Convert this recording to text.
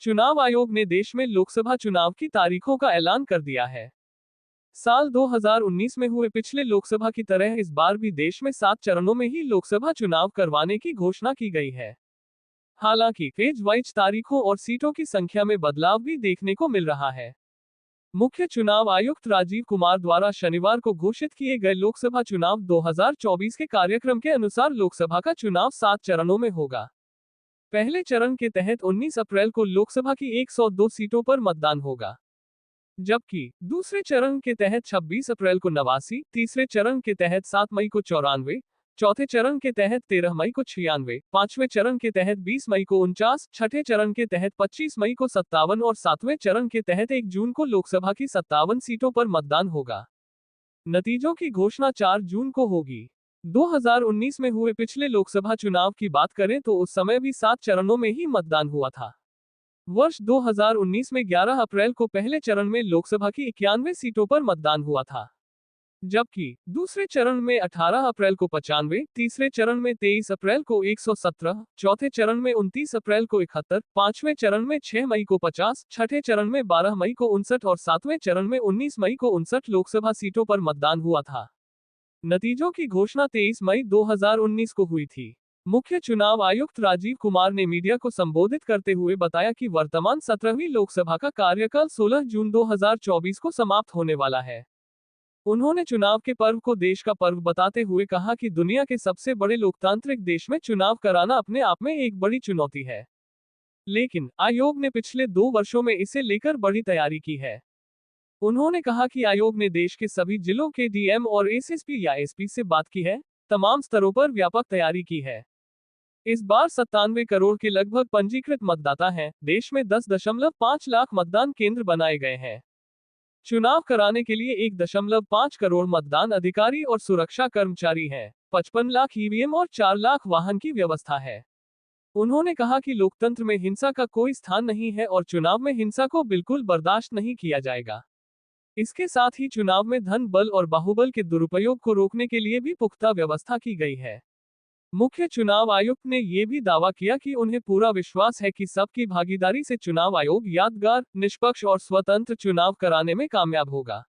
चुनाव आयोग ने देश में लोकसभा चुनाव की तारीखों का ऐलान कर दिया है। साल 2019 में हुए पिछले लोकसभा की तरह इस बार भी देश में 7 चरणों में ही लोकसभा चुनाव करवाने की घोषणा की गई है। हालांकि फेज वाइज तारीखों और सीटों की संख्या में बदलाव भी देखने को मिल रहा है। मुख्य चुनाव आयुक्त राजीव कुमार द्वारा शनिवार को घोषित किए गए लोकसभा चुनाव 2024 के कार्यक्रम के अनुसार लोकसभा का चुनाव 7 चरणों में होगा। पहले चरण के तहत 19 अप्रैल को लोकसभा की 102 सीटों पर मतदान होगा, जबकि दूसरे चरण के तहत 26 अप्रैल को 89, तीसरे चरण के तहत 7 मई को 94, चौथे चरण के तहत 13 मई को 96, पांचवें चरण के तहत 20 मई को 49, छठे चरण के तहत 25 मई को 57 और सातवें चरण के तहत 1 जून को लोकसभा की 57 सीटों पर मतदान होगा। नतीजों की घोषणा 4 जून को होगी। 2019 में हुए पिछले लोकसभा चुनाव की बात करें तो उस समय भी 7 चरणों में ही मतदान हुआ था। वर्ष 2019 में 11 अप्रैल को पहले चरण में लोकसभा की 91 सीटों पर मतदान हुआ था, जबकि दूसरे चरण में 18 अप्रैल को 95, तीसरे चरण में 23 अप्रैल को 117, चौथे चरण में 29 अप्रैल को 71, पांचवें चरण में 6 मई को 50, छठे चरण में 12 मई को 59 और सातवें चरण में 19 मई को 59 लोकसभा सीटों पर मतदान हुआ था। नतीजों की घोषणा 23 मई 2019 को हुई थी। मुख्य चुनाव आयुक्त राजीव कुमार ने मीडिया को संबोधित करते हुए बताया कि वर्तमान 17वीं लोकसभा का कार्यकाल 16 जून 2024 को समाप्त होने वाला है। उन्होंने चुनाव के पर्व को देश का पर्व बताते हुए कहा कि दुनिया के सबसे बड़े लोकतांत्रिक देश में चुनाव कराना अपने आप में एक बड़ी चुनौती है, लेकिन आयोग ने पिछले 2 वर्षों में इसे लेकर बड़ी तैयारी की है। उन्होंने कहा कि आयोग ने देश के सभी जिलों के डीएम और एसएसपी या एसपी से बात की है, तमाम स्तरों पर व्यापक तैयारी की है। इस बार 97 करोड़ के लगभग पंजीकृत मतदाता हैं। देश में 10.5 लाख मतदान केंद्र बनाए गए हैं। चुनाव कराने के लिए 1.5 करोड़ मतदान अधिकारी और सुरक्षा कर्मचारी हैं। 55 लाख ईवीएम और 4 लाख वाहन की व्यवस्था है। उन्होंने कहा कि लोकतंत्र में हिंसा का कोई स्थान नहीं है और चुनाव में हिंसा को बिल्कुल बर्दाश्त नहीं किया जाएगा। इसके साथ ही चुनाव में धन बल और बाहुबल के दुरुपयोग को रोकने के लिए भी पुख्ता व्यवस्था की गई है। मुख्य चुनाव आयुक्त ने ये भी दावा किया कि उन्हें पूरा विश्वास है कि सबकी भागीदारी से चुनाव आयोग यादगार, निष्पक्ष और स्वतंत्र चुनाव कराने में कामयाब होगा।